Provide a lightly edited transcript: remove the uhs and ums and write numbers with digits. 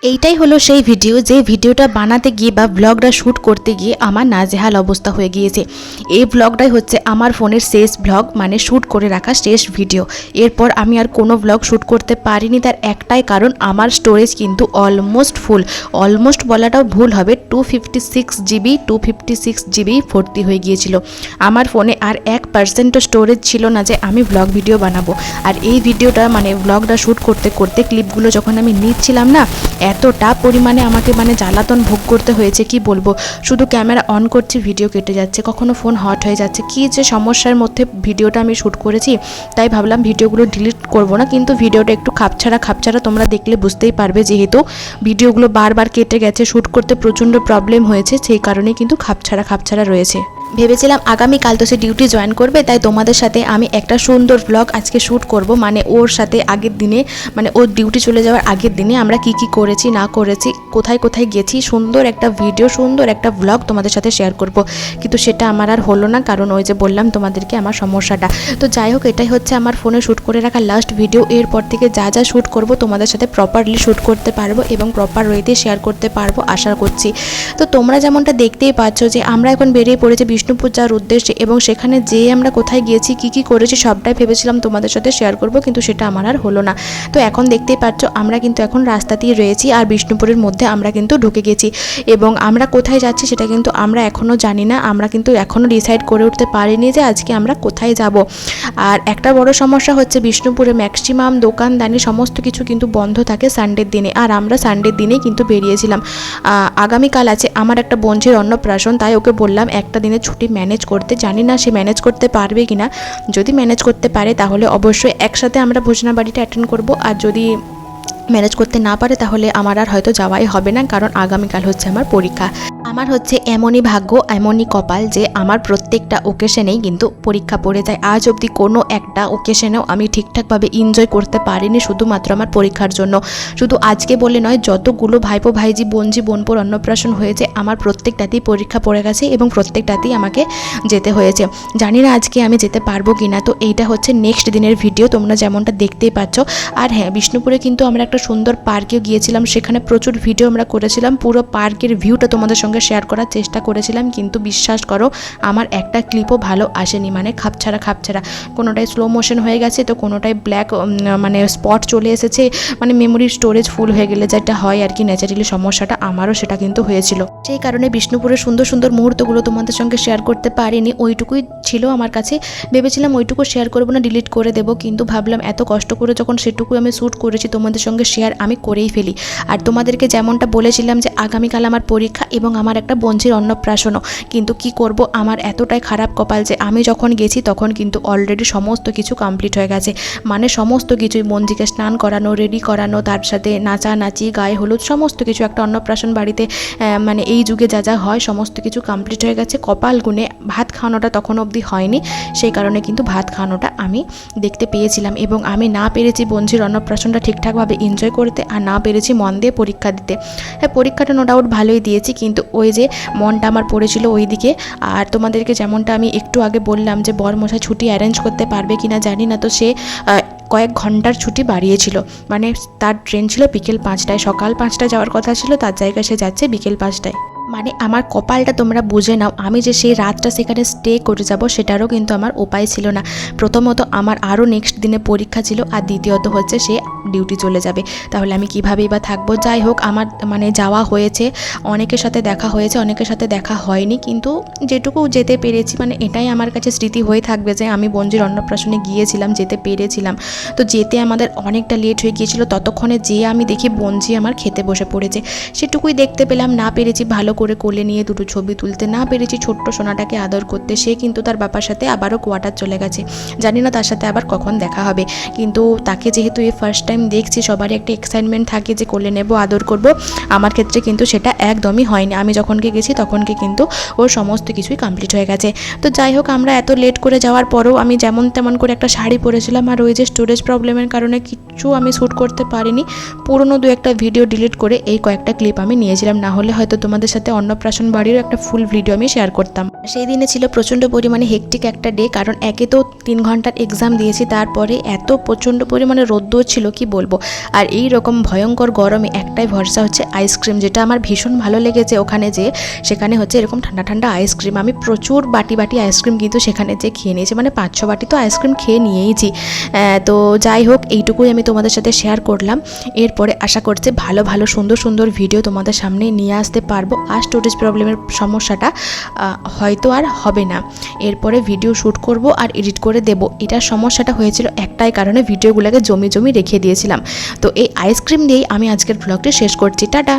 এইটাই হলো সেই ভিডিও, যে ভিডিওটা বানাতে গিয়ে বা ব্লগটা শ্যুট করতে গিয়ে আমার নাজেহাল অবস্থা হয়ে গিয়েছে। এই ব্লগটাই হচ্ছে আমার ফোনের শেষ ব্লগ, মানে শ্যুট করে রাখা শেষ ভিডিও। এরপর আমি আর কোনো ব্লগ শ্যুট করতে পারিনি, তার একটাই কারণ আমার স্টোরেজ কিন্তু অলমোস্ট ফুল। অলমোস্ট বলাটাও ভুল হবে, 256 জিবি ভর্তি হয়ে গিয়েছিল। আমার ফোনে আর 1% স্টোরেজ ছিল না যে আমি ব্লগ ভিডিও বানাবো। আর এই ভিডিওটা মানে ব্লগটা শ্যুট করতে করতে ক্লিপগুলো যখন আমি নিচ্ছিলাম না, এতটা পরিমাণে আমাকে জ্বালাতন ভোগ করতে হয়েছে কি বলবো। শুধু ক্যামেরা অন করছি, ভিডিও কেটে যাচ্ছে, কখনো ফোন হট হয়ে যাচ্ছে, কি যে সমস্যার মধ্যে ভিডিওটা আমি শ্যুট করেছি। তাই ভাবলাম ভিডিওগুলো ডিলিট করব না, কিন্তু ভিডিওটা একটু খাপছাড়া তোমরা দেখলে বুঝতেই পারবে, যেহেতু ভিডিওগুলো বারবার কেটে গেছে, শ্যুট করতে প্রচণ্ড প্রবলেম হয়েছে, সেই কারণেই কিন্তু খাপছাড়া রয়েছে। ভেবেছিলাম আগামীকাল তো সে ডিউটি জয়েন করবে, তাই তোমাদের সাথে আমি একটা সুন্দর ব্লগ আজকে শ্যুট করব, মানে ওর সাথে আগের দিনে, মানে ওর ডিউটি চলে যাওয়ার আগের দিনে আমরা কি করেছি না করেছি, কোথায় গেছি, সুন্দর একটা ভিডিও, সুন্দর একটা ব্লগ তোমাদের সাথে শেয়ার করব। কিন্তু সেটা আমার আর হলো না, কারণ ওই যে বললাম তোমাদেরকে আমার সমস্যাটা। তো যাই হোক, এটাই হচ্ছে আমার ফোনে শ্যুট করে রাখা লাস্ট ভিডিও। এরপর থেকে যা শ্যুট করব তোমাদের সাথে প্রপারলি শ্যুট করতে পারবো এবং প্রপার ওয়েতে শেয়ার করতে পারবো আশা করছি। তো তোমরা যেমনটা দেখতেই পাচ্ছ যে আমরা এখন বেরিয়ে পড়েছি বিষ্ণুপুর যাওয়ার উদ্দেশ্যে, এবং সেখানে যেয়ে আমরা কোথায় গিয়েছি কি করেছি সবটাই ভেবেছিলাম তোমাদের সাথে শেয়ার করব, কিন্তু সেটা আমার আর হলো না। তো এখন দেখতেই পাচ্ছ আমরা কিন্তু এখন রাস্তাতেই রয়েছি, আর বিষ্ণুপুরের মধ্যে আমরা কিন্তু ঢুকে গেছি, এবং আমরা কোথায় যাচ্ছি সেটা কিন্তু আমরা এখনও জানি না। আমরা কিন্তু এখনও ডিসাইড করে উঠতে পারিনি যে আজকে আমরা কোথায় যাব। আর একটা বড় সমস্যা হচ্ছে বিষ্ণুপুরে ম্যাক্সিমাম দোকানদানি সমস্ত কিছু কিন্তু বন্ধ থাকে সানডের দিনে, আর আমরা সানডের দিনেই কিন্তু বেরিয়েছিলাম। আগামীকাল আছে আমার একটা বোনঝির অন্নপ্রাশন, তাই ওকে বললাম একটা দিনের ছুটি ম্যানেজ করতে। জানি না সে ম্যানেজ করতে পারবে কি না, যদি ম্যানেজ করতে পারে তাহলে অবশ্যই একসাথে আমরা ভোজনা বাড়িটা অ্যাটেন্ড করব, আর যদি ম্যানেজ করতে না পারে তাহলে আমার আর হয়তো যাওয়াই হবে না, কারণ আগামীকাল হচ্ছে আমার পরীক্ষা। আমার হচ্ছে এমনই ভাগ্য, এমনই কপাল যে আমার প্রত্যেকটা ওকেশনেই কিন্তু পরীক্ষা পড়ে যায়। আজ অবধি কোনো একটা ওকেশনেও আমি ঠিকঠাকভাবে এনজয় করতে পারিনি, শুধুমাত্র আমার পরীক্ষার জন্য। শুধু আজকে বলে নয়, যতগুলো ভাইপো ভাইজি বোনজি বোনপোর অন্নপ্রাশন হয়েছে আমার প্রত্যেকটাতেই পরীক্ষা পড়ে গেছে, এবং প্রত্যেকটাতেই আমাকে যেতে হয়েছে। জানি না আজকে আমি যেতে পারবো কি না। তো এইটা হচ্ছে নেক্সট দিনের ভিডিও, তোমরা যেমনটা দেখতেই পাচ্ছ। আর হ্যাঁ, বিষ্ণুপুরে কিন্তু আমরা একটা সুন্দর পার্কেও গিয়েছিলাম, সেখানে প্রচুর ভিডিও আমরা করেছিলাম, পুরো পার্কের ভিউটা তোমাদের সঙ্গে শেয়ার করার চেষ্টা করেছিলাম, কিন্তু বিশ্বাস করো আমার একটা ক্লিপও ভালো আসেনি, মানে খাপছাড়া কোনোটাই স্লো মোশন হয়ে গেছে, তো কোনোটাই ব্ল্যাক মানে স্পট চলে এসেছে, মানে মেমোরির স্টোরেজ ফুল হয়ে গেলে যেটা হয় আর কি, ন্যাচারালি সমস্যাটা আমারও সেটা কিন্তু হয়েছিল। সেই কারণে বিষ্ণুপুরের সুন্দর মুহূর্তগুলো তোমাদের সঙ্গে শেয়ার করতে পারিনি, ওইটুকুই ছিল আমার কাছে। ভেবেছিলাম ওইটুকু শেয়ার করবো না, ডিলিট করে দেবো, কিন্তু ভাবলাম এত কষ্ট করে যখন সেটুকু আমি শ্যুট করেছি তোমাদের সঙ্গে শেয়ার আমি করেই ফেলি। আর তোমাদেরকে যেমনটা বলেছিলাম যে আগামীকাল আমার পরীক্ষা এবং আমার একটা বোনঝির অন্নপ্রাশনও, কিন্তু কি করব, আমার এতটাই খারাপ কপাল যে আমি যখন গেছি তখন কিন্তু অলরেডি সমস্ত কিছু কমপ্লিট হয়ে গেছে, মানে সমস্ত কিছুই, বোনঝিকে স্নান করানো, রেডি করানো, তার সাথে নাচানাচি, গায়ে হলুদ, সমস্ত কিছু একটা অন্নপ্রাশন বাড়িতে মানে এই যুগে যা হয় সমস্ত কিছু কমপ্লিট হয়ে গেছে। কপাল গুনে ভাত খাওয়ানোটা তখন অবধি হয়নি, সেই কারণে কিন্তু ভাত খাওয়ানোটা আমি দেখতে পেয়েছিলাম, এবং আমি না পেরেছি বোনঝির অন্নপ্রাশনটা ঠিকঠাকভাবে এনজয় করতে, আর না পেরেছি মন দিয়ে পরীক্ষা দিতে। হ্যাঁ, পরীক্ষাটা নো ডাউট ভালোই দিয়েছি, কিন্তু ওই যে মনটা আমার পড়েছিল ওই দিকে। আর তোমাদেরকে যেমনটা আমি একটু আগে বললাম যে বরমশাই ছুটি অ্যারেঞ্জ করতে পারবে কি না জানি না, তো সে কয়েক ঘন্টার ছুটি বাড়িয়েছিল, মানে তার ট্রেন ছিল বিকেল 5টায়, সকাল 5টায় যাওয়ার কথা ছিল, তার জায়গায় সে যাচ্ছে বিকেল 5টায়। মানে আমার কপালটা তোমরা বুঝে নাও, আমি যে সেই রাতটা সেখানে স্টে করে যাব সেটারও কিন্তু আমার উপায় ছিল না। প্রথমত আমার আরও নেক্সট দিনে পরীক্ষা ছিল, আর দ্বিতীয়ত হচ্ছে সে ডিউটি চলে যাবে, তাহলে আমি কীভাবেই বা থাকবো। যাই হোক, আমার মানে যাওয়া হয়েছে, অনেকের সাথে দেখা হয়েছে, অনেকের সাথে দেখা হয়নি, কিন্তু যেটুকু যেতে পেরেছি মানে এটাই আমার কাছে স্মৃতি হয়ে থাকবে যে আমি বোনঝির অন্নপ্রাশনে গিয়েছিলাম, যেতে পেরেছিলাম। তো যেতে আমাদের অনেকটা লেট হয়ে গিয়েছিল, ততক্ষণে যেয়ে আমি দেখি বোনঝি আমার খেতে বসে পড়েছে, সেটুকুই দেখতে পেলাম। না পেরেছি ভালো করে কোলে নিয়ে দুটো ছবি তুলতে, না পেরেছি ছোট্ট সোনাটাকে আদর করতে। সে কিন্তু তার বাবার সাথে আবারও কোয়ার্টার চলে গেছে, জানি না তার সাথে আবার কখন দেখা হবে, কিন্তু তাকে যেহেতু এই ফার্স্ট টাইম দেখছি সবারই একটা এক্সাইটমেন্ট থাকে যে কোলে নেব, আদর করব। আমার ক্ষেত্রে কিন্তু সেটা একদমই হয়নি, আমি যখনকে গেছি তখনকে কিন্তু ওর সমস্ত কিছুই কমপ্লিট হয়ে গেছে। তো যাই হোক, আমরা এত লেট করে যাওয়ার পরেও আমি যেমন তেমন করে একটা শাড়ি পরেছিলাম, আর ওই যে স্টোরেজ প্রবলেমের কারণে কিচ্ছু আমি শ্যুট করতে পারিনি। পুরনো দু একটা ভিডিও ডিলিট করে এই কয়েকটা ক্লিপ আমি নিয়েছিলাম, না হলে হয়তো তোমাদের সাথে সাথে অন্নপ্রাশন বাড়িরও একটা ফুল ভিডিও আমি শেয়ার করতাম। সেই দিনে ছিল প্রচণ্ড পরিমাণে হেকটিক একটা ডে, কারণ একে তো 3 ঘন্টার এক্সাম দিয়েছি, তারপরে এত প্রচণ্ড পরিমাণে রোদ্দুর ছিল কি বলবো। আর এই রকম ভয়ঙ্কর গরমে একটাই ভরসা হচ্ছে আইসক্রিম, যেটা আমার ভীষণ ভালো লেগেছে ওখানে যে, সেখানে হচ্ছে এরকম ঠান্ডা ঠান্ডা আইসক্রিম। আমি প্রচুর বাটি বাটি আইসক্রিম কিন্তু সেখানে যে খেয়ে নিয়েছি, মানে 5-6 বাটি তো আইসক্রিম খেয়ে নিয়েইছি। তো যাই হোক, এইটুকুই আমি তোমাদের সাথে শেয়ার করলাম। এরপরে আশা করছি ভালো ভালো সুন্দর সুন্দর ভিডিও তোমাদের সামনে নিয়ে আসতে পারবো, আর স্টোরেজ প্রবলেমের সমস্যাটা হয়তো আর হবে না। এরপরে ভিডিও শ্যুট করব আর এডিট করে দেব। এটার সমস্যাটা হয়েছিল একটাই কারণে, ভিডিওগুলোকে জমি জমি রেখে দিয়েছিলাম। তো এই আইসক্রিম দিয়েই আমি আজকের ব্লগটি শেষ করছি। টাটা।